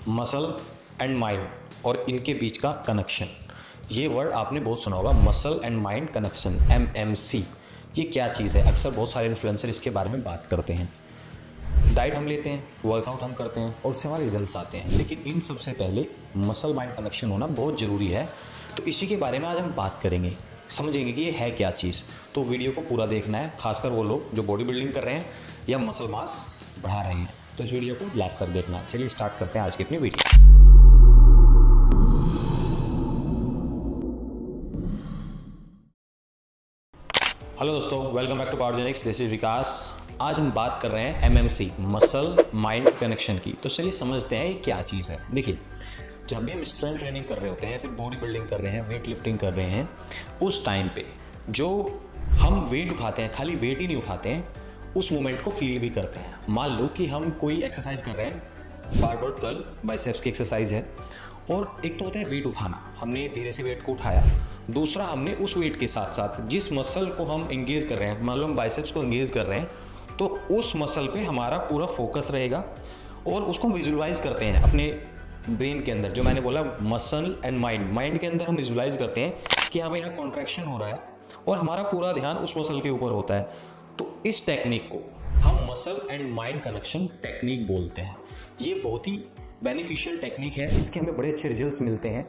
Muscle and mind और इनके बीच का कनेक्शन। ये वर्ड आपने बहुत सुना होगा, muscle and mind connection, MMC। ये क्या चीज़ है? अक्सर बहुत सारे इन्फ्लुएंसर इसके बारे में बात करते हैं। डाइट हम लेते हैं, वर्कआउट हम करते हैं और उससे हमारे रिजल्ट्स आते हैं, लेकिन इन सबसे पहले मसल माइंड कनेक्शन होना बहुत ज़रूरी है। तो इसी के बारे में आज हम बात करेंगे, समझेंगे कि ये है क्या चीज़। तो वीडियो को पूरा देखना है, खासकर वो लोग जो बॉडी बिल्डिंग कर रहे हैं या मसल मास बढ़ा रहे हैं। तो इस वीडियो को लास्ट तक देखना। चलिए स्टार्ट करते हैं आज की अपनी वीडियो। हेलो दोस्तों, welcome back to Powergenics. This is Vikas. आज हम बात कर रहे हैं MMC, मसल माइंड कनेक्शन की। तो चलिए समझते हैं ये क्या चीज़ है। देखिए, जब भी हम स्ट्रेंथ ट्रेनिंग कर रहे होते हैं, फिर बॉडी बिल्डिंग कर रहे हैं, वेट लिफ्टिंग कर रहे हैं, उस टाइम पे जो हम वेट उठाते हैं, खाली वेट ही नहीं उठाते हैं, उस मोमेंट को फील भी करते हैं। मान लो कि हम कोई एक्सरसाइज कर रहे हैं, बारबेल कर्ल, बाइसेप्स की एक्सरसाइज है, और एक तो होता है वेट उठाना, हमने धीरे से वेट को उठाया। दूसरा, हमने उस वेट के साथ साथ जिस मसल को हम एंगेज कर रहे हैं, मान लो हम बाइसेप्स को एंगेज कर रहे हैं, तो उस मसल पे हमारा पूरा फोकस रहेगा और उसको विजुअलाइज करते हैं अपने ब्रेन के अंदर। जो मैंने बोला, मसल एंड माइंड के अंदर हम विजुअलाइज करते हैं कि हमें यहाँ कॉन्ट्रैक्शन हो रहा है और हमारा पूरा ध्यान उस मसल के ऊपर होता है। तो इस टेक्निक को हम muscle and mind connection technique बोलते हैं। ये बहुत ही बेनिफिशियल टेक्निक है, इसके हमें बड़े अच्छे रिजल्ट्स मिलते हैं।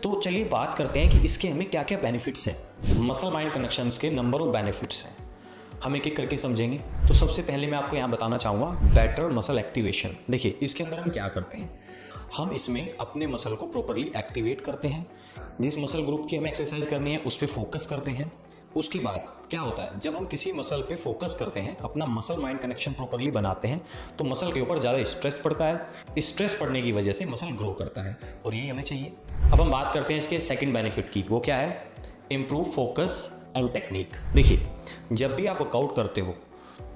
तो चलिए बात करते हैं कि इसके हमें क्या क्या बेनिफिट्स हैं। मसल माइंड कनेक्शंस के नंबर ऑफ बेनिफिट्स हैं, हम एक एक करके समझेंगे। तो सबसे पहले मैं आपको यहाँ बताना चाहूँगा बेटर मसल एक्टिवेशन। देखिए, इसके अंदर हम क्या करते हैं, हम इसमें अपने मसल को प्रॉपरली एक्टिवेट करते हैं। जिस मसल ग्रुप की हमें एक्सरसाइज करनी है उस पर फोकस करते हैं। उसके बाद क्या होता है, जब हम किसी मसल पे फोकस करते हैं, अपना मसल माइंड कनेक्शन प्रॉपरली बनाते हैं, तो मसल के ऊपर ज़्यादा स्ट्रेस पड़ता है। स्ट्रेस पड़ने की वजह से मसल ग्रो करता है और यही हमें चाहिए। अब हम बात करते हैं इसके सेकंड बेनिफिट की। वो क्या है? Improve focus and technique. देखिए, जब भी आप वर्कआउट करते हो,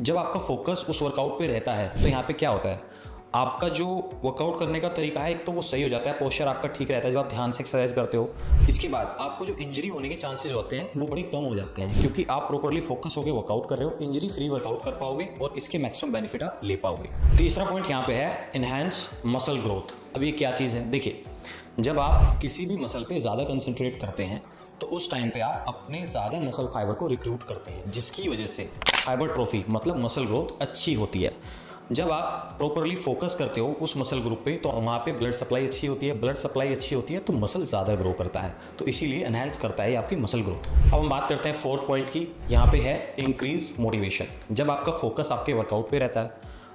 जब आपका फोकस उस वर्कआउट पे रहता है, तो यहाँ पे क्या होता है, आपका जो वर्कआउट करने का तरीका है, एक तो वो सही हो जाता है, पोस्चर आपका ठीक रहता है जब आप ध्यान से एक्सरसाइज करते हो। इसके बाद आपको जो इंजरी होने के चांसेस होते हैं वो बड़े कम हो जाते हैं, क्योंकि आप प्रॉपरली फोकस होकर वर्कआउट कर रहे हो, इंजरी फ्री वर्कआउट कर पाओगे और इसके मैक्सिमम बेनिफिट आप ले पाओगे। तीसरा पॉइंट यहाँ पे है इनहैंस मसल ग्रोथ। अब ये क्या चीज़ है? देखिए, जब आप किसी भी मसल पे ज़्यादा कंसंट्रेट करते हैं, तो उस टाइम पे आप अपने ज़्यादा मसल फाइबर को रिक्रूट करते हैं, जिसकी वजह से हाइपरट्रोफी मतलब मसल ग्रोथ अच्छी होती है। जब आप प्रॉपरली फोकस करते हो उस मसल ग्रुप पे, तो वहाँ पे ब्लड सप्लाई अच्छी होती है। ब्लड सप्लाई अच्छी होती है तो मसल ज़्यादा ग्रो करता है, तो इसीलिए एनहांस करता है आपकी मसल ग्रोथ। अब हम बात करते हैं फोर्थ पॉइंट की। यहाँ पे है इंक्रीज मोटिवेशन। जब आपका फोकस आपके वर्कआउट पे रहता है,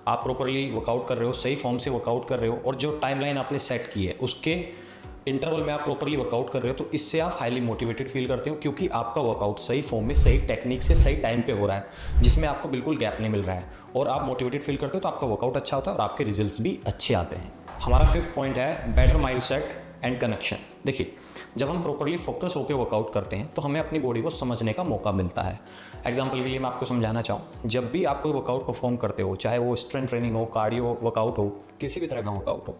आप प्रॉपरली वर्कआउट कर रहे हो, सही फॉर्म से वर्कआउट कर रहे हो, और जो टाइमलाइन आपने सेट की है उसके इंटरवल में आप प्रॉपरली वर्कआउट कर रहे हो, तो इससे आप हाईली मोटिवेटेड फील करते हो, क्योंकि आपका वर्कआउट सही फॉर्म में, सही टेक्निक से, सही टाइम पे हो रहा है, जिसमें आपको बिल्कुल गैप नहीं मिल रहा है, और आप मोटिवेटेड फील करते हो, तो आपका वर्कआउट अच्छा होता है और आपके रिजल्ट्स भी अच्छे आते हैं। हमारा फिफ्थ पॉइंट है बेटर माइंडसेट एंड कनेक्शन। देखिए, जब हम प्रॉपरली फोकस होकर वर्कआउट करते हैं, तो हमें अपनी बॉडी को समझने का मौका मिलता है। एग्जांपल के लिए मैं आपको समझाना चाहूँ, जब भी आप कोई वर्कआउट परफॉर्म करते हो, चाहे वो स्ट्रेंथ ट्रेनिंग हो, कार्डियो वर्कआउट हो, किसी भी तरह का वर्कआउट हो,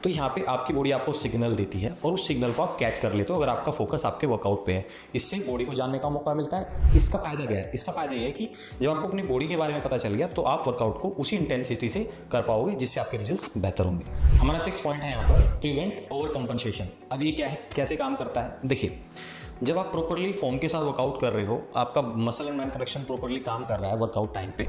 तो यहाँ पे आपकी बॉडी आपको सिग्नल देती है और उस सिग्नल को आप कैच कर लेते हो अगर आपका फोकस आपके वर्कआउट पे है। इससे बॉडी को जानने का मौका मिलता है। इसका फायदा क्या है? इसका फायदा ये है कि जब आपको अपनी बॉडी के बारे में पता चल गया, तो आप वर्कआउट को उसी इंटेंसिटी से कर पाओगे, जिससे आपके रिजल्ट्स बेहतर होंगे। हमारा 6 पॉइंट है यहाँ पर प्रिवेंट ओवर कंपनसेशन। अब ये क्या है, कैसे काम करता है? देखिए, जब आप प्रॉपरली फॉर्म के साथ वर्कआउट कर रहे हो, आपका muscle and mind connection properly काम कर रहा है वर्कआउट टाइम पे,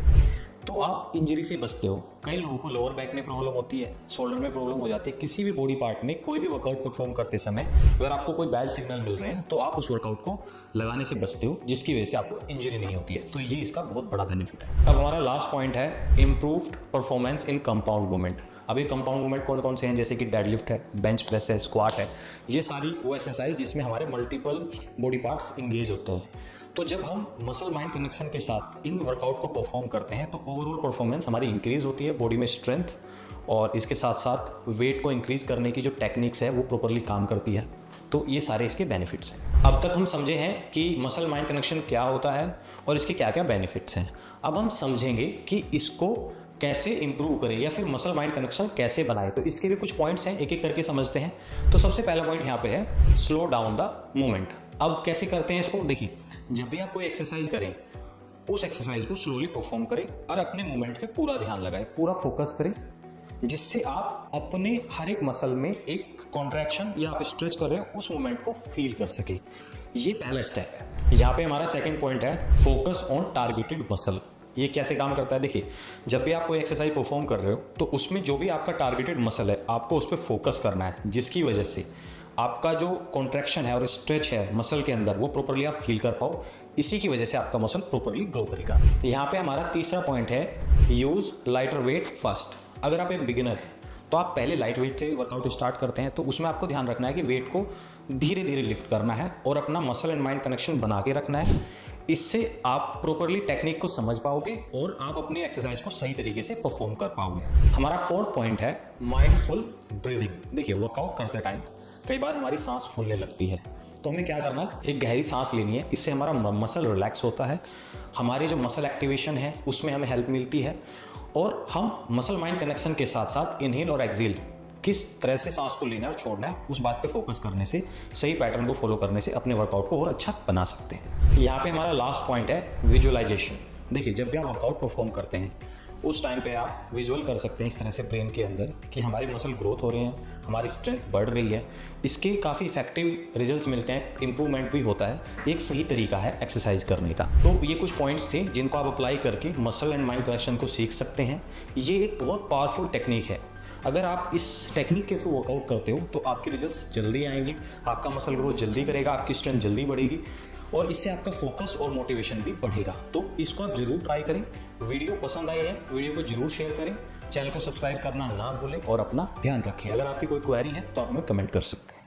तो आप इंजरी से बचते हो। कई लोगों को लोअर बैक में प्रॉब्लम होती है, शोल्डर में प्रॉब्लम हो जाती है। किसी भी बॉडी पार्ट में कोई भी वर्कआउट परफॉर्म करते समय अगर आपको कोई बैड सिग्नल मिल रहे हैं, तो आप उस वर्कआउट को लगाने से बचते हो, जिसकी वजह से आपको इंजरी नहीं होती है। तो ये इसका बहुत बड़ा बेनिफिट है। अब हमारा लास्ट पॉइंट है improved performance in compound movement. अब ये कंपाउंड मूवमेंट कौन कौन से हैं? जैसे कि डेडलिफ्ट है, बेंच प्रेस है, स्क्वाट है। ये सारी वो एक्सरसाइज जिसमें हमारे मल्टीपल बॉडी पार्ट्स इंगेज होते हैं। तो जब हम मसल माइंड कनेक्शन के साथ इन वर्कआउट को परफॉर्म करते हैं, तो ओवरऑल परफॉर्मेंस हमारी इंक्रीज होती है, बॉडी में स्ट्रेंथ, और इसके साथ साथ वेट को इंक्रीज करने की जो टेक्निक्स है वो प्रॉपरली काम करती है। तो ये सारे इसके बेनिफिट्स हैं। अब तक हम समझे हैं कि मसल माइंड कनेक्शन क्या होता है और इसके क्या क्या बेनिफिट्स हैं। अब हम समझेंगे कि इसको कैसे इंप्रूव करें या फिर मसल माइंड कनेक्शन कैसे बनाए। तो इसके भी कुछ पॉइंट्स हैं, एक एक करके समझते हैं। तो सबसे पहला पॉइंट यहाँ पे है स्लो डाउन द मूवमेंट। अब कैसे करते हैं इसको? देखिए, जब भी आप कोई एक्सरसाइज करें, उस एक्सरसाइज को स्लोली परफॉर्म करें और अपने मूवमेंट पे पूरा ध्यान लगाएं, पूरा फोकस करें जिससे आप अपने हर एक मसल में एक कॉन्ट्रैक्शन या आप स्ट्रेच कर रहे हो उस मोमेंट को फील कर सके। ये पहला स्टेप है। यहाँ पे हमारा सेकंड पॉइंट है फोकस ऑन टारगेटेड मसल। ये कैसे काम करता है, देखिए जब भी आप कोई एक्सरसाइज परफॉर्म कर रहे हो तो उसमें जो भी आपका टारगेटेड मसल है आपको उस पर फोकस करना है, जिसकी वजह से आपका जो कॉन्ट्रैक्शन है और स्ट्रेच है मसल के अंदर वो प्रॉपरली आप फील कर पाओ। इसी की वजह से आपका मसल प्रॉपरली ग्रो करेगा। यहाँ पे हमारा तीसरा पॉइंट है यूज लाइटर वेट फर्स्ट। अगर आप एक बिगिनर हैं तो आप पहले लाइट वेट से वर्कआउट स्टार्ट करते हैं, तो उसमें आपको ध्यान रखना है कि वेट को धीरे धीरे लिफ्ट करना है और अपना मसल एंड माइंड कनेक्शन बना के रखना है। इससे आप प्रॉपरली टेक्निक को समझ पाओगे और आप अपनी एक्सरसाइज को सही तरीके से परफॉर्म कर पाओगे। हमारा फोर्थ पॉइंट है माइंडफुल ब्रीदिंग। देखिए वर्कआउट करते टाइम कई बार हमारी सांस फूलने लगती है, तो हमें क्या करना है, एक गहरी सांस लेनी है। इससे हमारा मसल रिलैक्स होता है, हमारी जो मसल एक्टिवेशन है उसमें हमें हेल्प मिलती है और हम मसल माइंड कनेक्शन के साथ साथ इनहेल और एक्सहेल किस तरह से सांस को लेना है और छोड़ना है उस बात पे फोकस करने से, सही पैटर्न को फॉलो करने से अपने वर्कआउट को और अच्छा बना सकते हैं। यहाँ पे हमारा लास्ट पॉइंट है विजुअलाइजेशन। देखिए जब भी आप वर्कआउट परफॉर्म करते हैं उस टाइम पे आप विजुअल कर सकते हैं इस तरह से ब्रेन के अंदर कि हमारी मसल ग्रोथ हो रही है, हमारी स्ट्रेंथ बढ़ रही है। इसके काफ़ी इफेक्टिव रिजल्ट्स मिलते हैं, इंप्रूवमेंट भी होता है। एक सही तरीका है एक्सरसाइज करने का। तो ये कुछ पॉइंट्स थे जिनको आप अप्लाई करके मसल एंड माइंड कनेक्शन को सीख सकते हैं। ये एक बहुत पावरफुल टेक्निक है। अगर आप इस टेक्निक के थ्रू वर्कआउट करते हो तो आपके रिजल्ट्स जल्दी आएंगे, आपका मसल ग्रोथ जल्दी करेगा, आपकी स्ट्रेंथ जल्दी बढ़ेगी और इससे आपका फोकस और मोटिवेशन भी बढ़ेगा। तो इसको आप जरूर ट्राई करें। वीडियो पसंद आई है वीडियो को जरूर शेयर करें, चैनल को सब्सक्राइब करना ना भूलें और अपना ध्यान रखें। अगर आपकी कोई क्वेरी है तो आप हमें कमेंट कर सकते हैं।